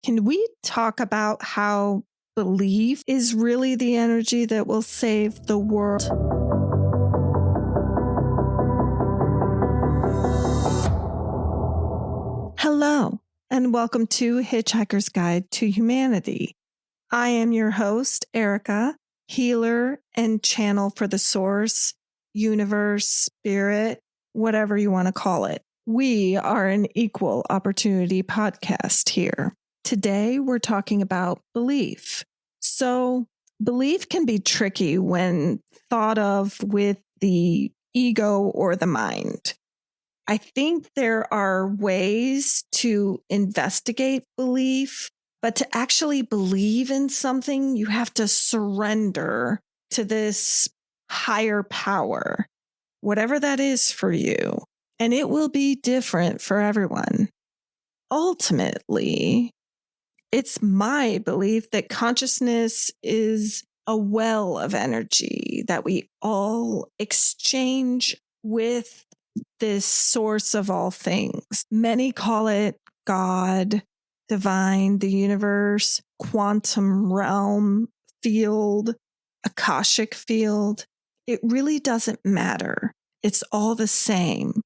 Can we talk about how belief is really the energy that will save the world? Hello, and welcome to Hitchhiker's Guide to Humanity. I am your host, Erica, healer and channel for the source, universe, spirit, whatever you want to call it. We are an equal opportunity podcast here. Today, we're talking about belief. So, belief can be tricky when thought of with the ego or the mind. I think there are ways to investigate belief, but to actually believe in something, you have to surrender to this higher power, whatever that is for you. And it will be different for everyone. Ultimately, it's my belief that consciousness is a well of energy that we all exchange with this source of all things. Many call it God, divine, the universe, quantum realm, field, Akashic field. It really doesn't matter. It's all the same,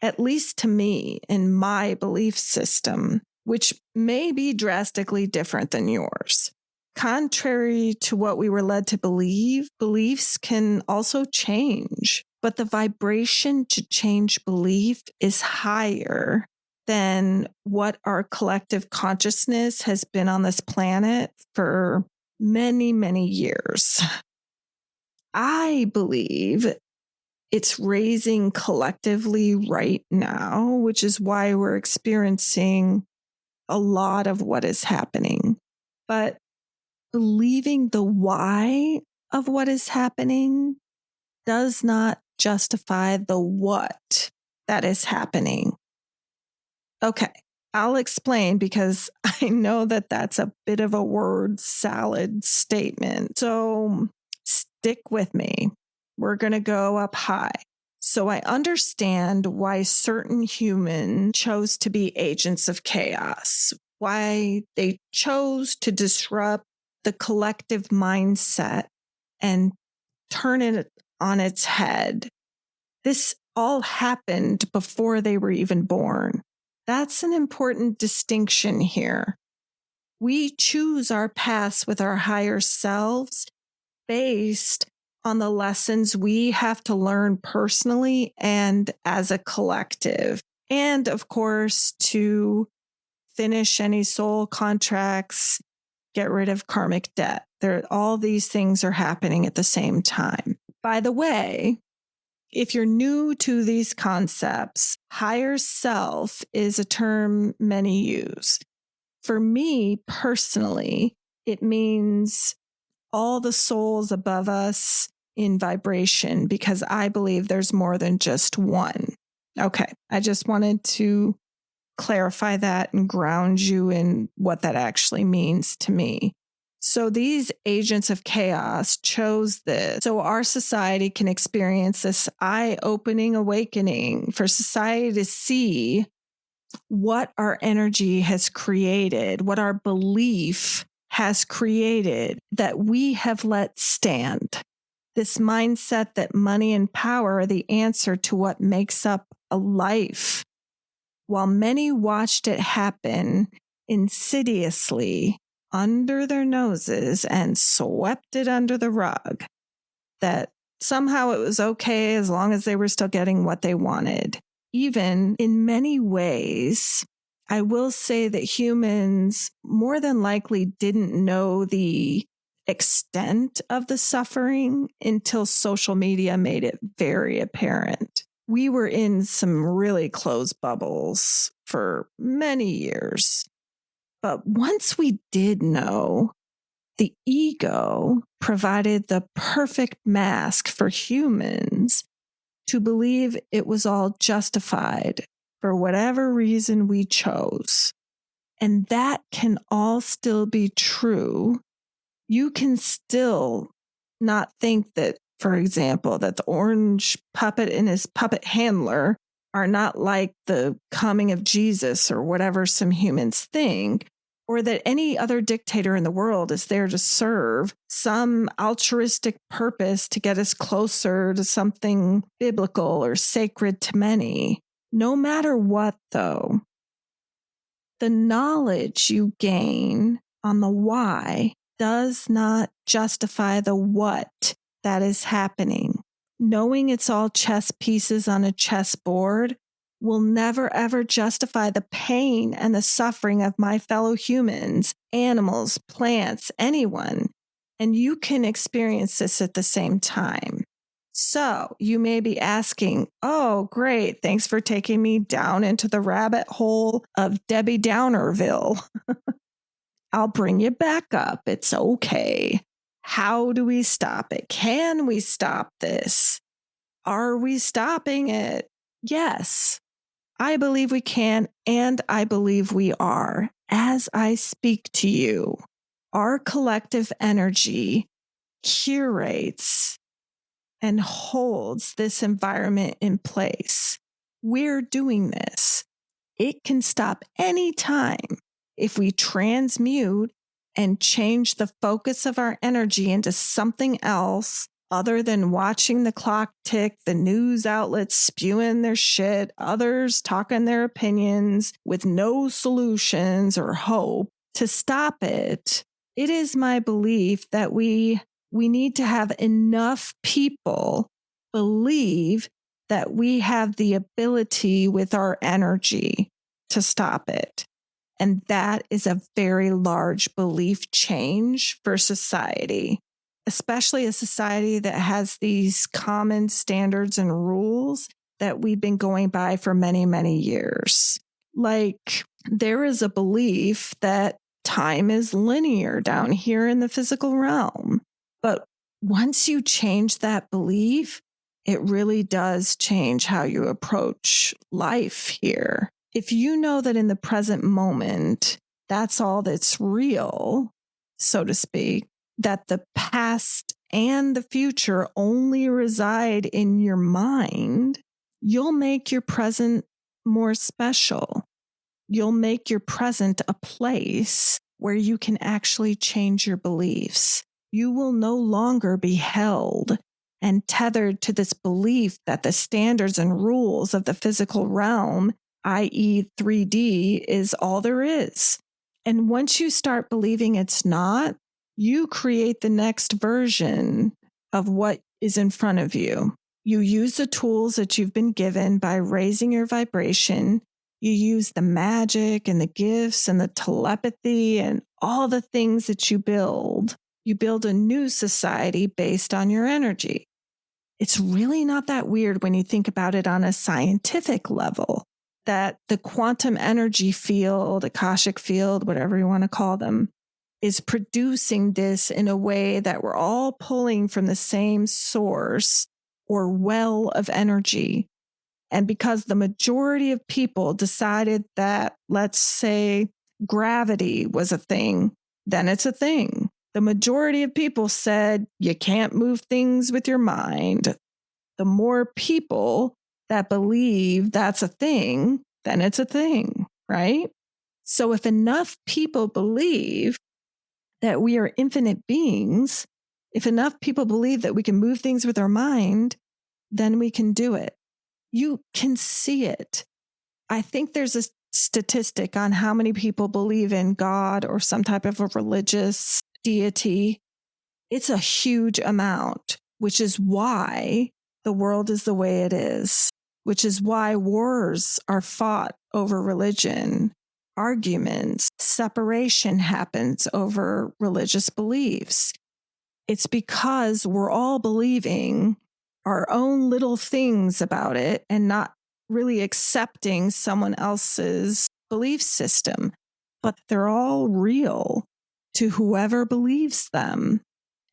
at least to me, in my belief system, which may be drastically different than yours. Contrary to what we were led to believe, beliefs can also change, but the vibration to change belief is higher than what our collective consciousness has been on this planet for many, many years. I believe it's raising collectively right now, which is why we're experiencing a lot of what is happening. But believing the why of what is happening does not justify the what that is happening. Okay, I'll explain because I know that that's a bit of a word salad statement. So stick with me. We're going to go up high. So I understand why certain humans chose to be agents of chaos, why they chose to disrupt the collective mindset and turn it on its head. This all happened before they were even born. That's an important distinction here. We choose our paths with our higher selves based on the lessons we have to learn personally and as a collective. And of course, to finish any soul contracts, get rid of karmic debt. All these things are happening at the same time. By the way, if you're new to these concepts, higher self is a term many use. For me personally, it means all the souls above us in vibration, because I believe there's more than just one. Okay, I just wanted to clarify that and ground you in what that actually means to me. So these agents of chaos chose this so our society can experience this eye-opening awakening for society to see what our energy has created, what our belief has created that we have let stand. This mindset that money and power are the answer to what makes up a life. While many watched it happen insidiously under their noses and swept it under the rug, that somehow it was okay as long as they were still getting what they wanted. Even in many ways, I will say that humans more than likely didn't know the extent of the suffering until social media made it very apparent. We were in some really closed bubbles for many years. But once we did know, the ego provided the perfect mask for humans to believe it was all justified for whatever reason we chose. And that can all still be true. You can still not think that, for example, that the orange puppet and his puppet handler are not like the coming of Jesus or whatever some humans think. or that any other dictator in the world is there to serve some altruistic purpose to get us closer to something biblical or sacred to many. No matter what, though, the knowledge you gain on the why does not justify the what that is happening. Knowing it's all chess pieces on a chessboard will never ever justify the pain and the suffering of my fellow humans, animals, plants, anyone. And you can experience this at the same time. So you may be asking, oh, great, thanks for taking me down into the rabbit hole of Debbie Downerville. I'll bring you back up. It's okay. How do we stop it? Can we stop this? Are we stopping it? Yes, I believe we can, and I believe we are. As I speak to you, our collective energy curates and holds this environment in place. We're doing this. It can stop any time if we transmute and change the focus of our energy into something else other than watching the clock tick, the news outlets spewing their shit, others talking their opinions with no solutions or hope to stop it. It is my belief that we need to have enough people believe that we have the ability with our energy to stop it. And that is a very large belief change for society, especially a society that has these common standards and rules that we've been going by for many, many years. Like, there is a belief that time is linear down here in the physical realm. But once you change that belief, it really does change how you approach life here. If you know that in the present moment, that's all that's real, so to speak, that the past and the future only reside in your mind, you'll make your present more special. You'll make your present a place where you can actually change your beliefs. You will no longer be held and tethered to this belief that the standards and rules of the physical realm, i.e., 3D, is all there is. And once you start believing it's not, you create the next version of what is in front of you. You use the tools that you've been given by raising your vibration. You use the magic and the gifts and the telepathy and all the things that you build. You build a new society based on your energy. It's really not that weird when you think about it on a scientific level, that the quantum energy field, Akashic field, whatever you want to call them, is producing this in a way that we're all pulling from the same source or well of energy. And because the majority of people decided that, let's say, gravity was a thing, then it's a thing. The majority of people said you can't move things with your mind. The more people that believe that's a thing, then it's a thing, right? So if enough people believe that we are infinite beings, if enough people believe that we can move things with our mind, then we can do it. You can see it. I think there's a statistic on how many people believe in God or some type of a religious deity. It's a huge amount, which is why the world is the way it is, which is why wars are fought over religion, arguments, separation happens over religious beliefs. It's because we're all believing our own little things about it and not really accepting someone else's belief system, but they're all real to whoever believes them.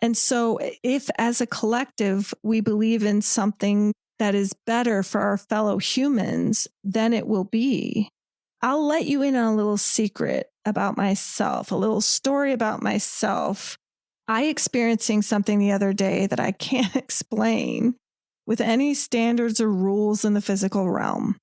And so if as a collective we believe in something that is better for our fellow humans, then it will be. I'll let you in on a little secret about myself, a little story about myself. I experiencing something the other day that I can't explain with any standards or rules in the physical realm.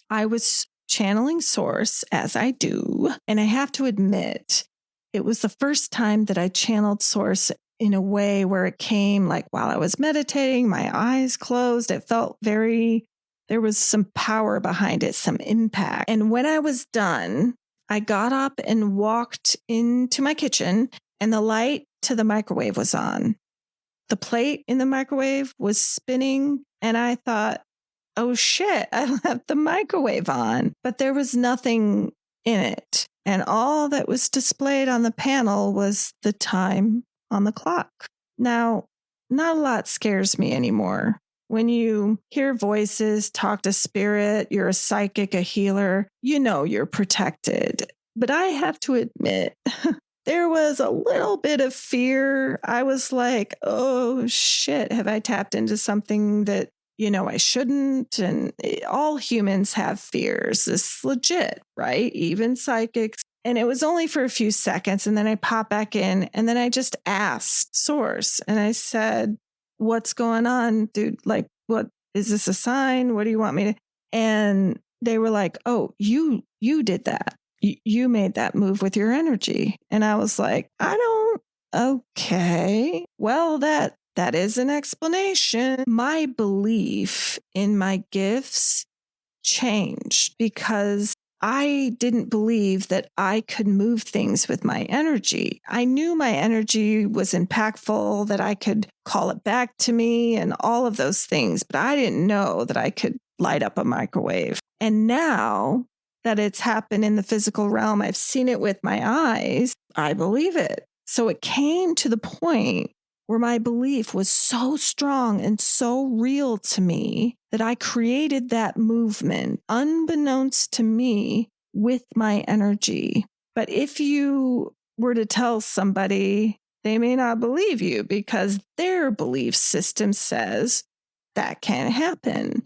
I was channeling source as I do. And I have to admit, it was the first time that I channeled source in a way where it came like while I was meditating, my eyes closed. It felt there was some power behind it, some impact. And when I was done, I got up and walked into my kitchen, and the light to the microwave was on. The plate in the microwave was spinning, and I thought, oh shit, I left the microwave on, but there was nothing in it. And all that was displayed on the panel was the time on the clock. Now, not a lot scares me anymore. When you hear voices, talk to spirit, you're a psychic, a healer, you know you're protected. But I have to admit, there was a little bit of fear. I was like, oh shit, have I tapped into something that, I shouldn't? And all humans have fears. This is legit, right? Even psychics. And it was only for a few seconds. And then I popped back in, and then I just asked Source, and I said, what's going on, dude? Like, what is this a sign? What do you want me to? And they were like, oh, you did that. You made that move with your energy. And I was like, okay, well, that is an explanation. My belief in my gifts changed because I didn't believe that I could move things with my energy. I knew my energy was impactful, that I could call it back to me and all of those things, but I didn't know that I could light up a microwave. And now that it's happened in the physical realm, I've seen it with my eyes, I believe it. So it came to the point where my belief was so strong and so real to me that I created that movement unbeknownst to me with my energy. But if you were to tell somebody, they may not believe you because their belief system says that can't happen.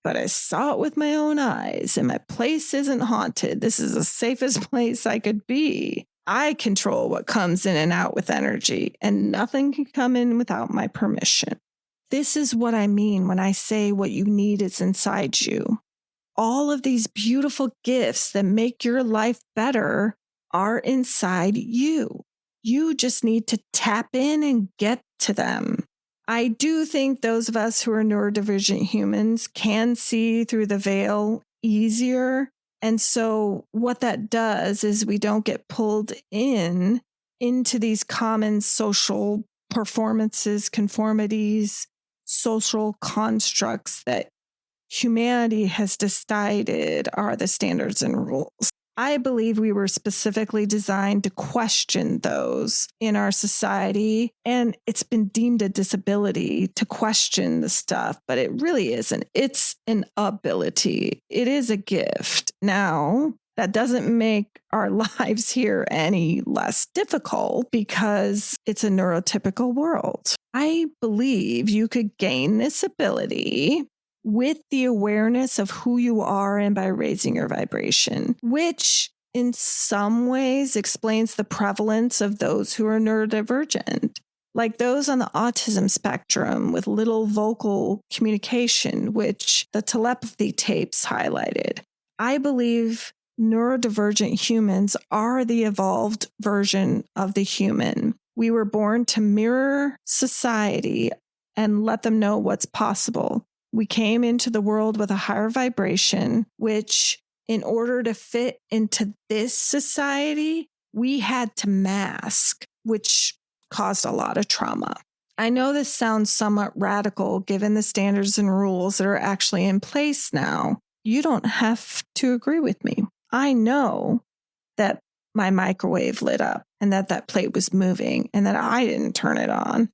But I saw it with my own eyes, and my place isn't haunted. This is the safest place I could be. I control what comes in and out with energy, and nothing can come in without my permission. This is what I mean when I say what you need is inside you. All of these beautiful gifts that make your life better are inside you. You just need to tap in and get to them. I do think those of us who are neurodivergent humans can see through the veil easier. And so what that does is we don't get pulled into these common social performances, conformities, social constructs that humanity has decided are the standards and rules. I believe we were specifically designed to question those in our society, and it's been deemed a disability to question the stuff, but it really isn't. It's an ability. It is a gift. Now, that doesn't make our lives here any less difficult because it's a neurotypical world. I believe you could gain this ability with the awareness of who you are and by raising your vibration, which in some ways explains the prevalence of those who are neurodivergent, like those on the autism spectrum with little vocal communication, which the telepathy tapes highlighted. I believe neurodivergent humans are the evolved version of the human. We were born to mirror society and let them know what's possible. We came into the world with a higher vibration, which in order to fit into this society, we had to mask, which caused a lot of trauma. I know this sounds somewhat radical given the standards and rules that are actually in place now. You don't have to agree with me. I know that my microwave lit up and that plate was moving and that I didn't turn it on.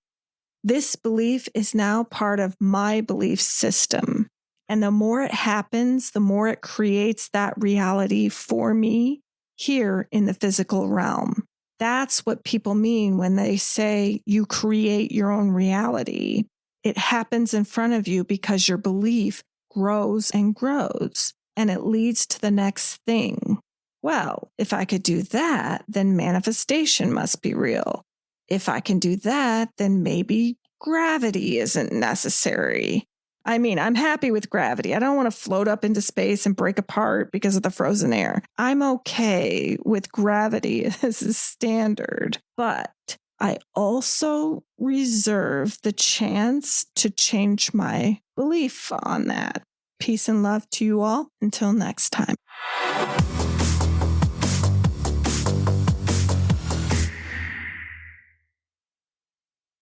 This belief is now part of my belief system. And the more it happens, the more it creates that reality for me here in the physical realm. That's what people mean when they say you create your own reality. It happens in front of you because your belief grows and grows, and it leads to the next thing. Well, if I could do that, then manifestation must be real. If I can do that, then maybe gravity isn't necessary. I mean, I'm happy with gravity. I don't want to float up into space and break apart because of the frozen air. I'm okay with gravity as a standard, but I also reserve the chance to change my belief on that. Peace and love to you all. Until next time.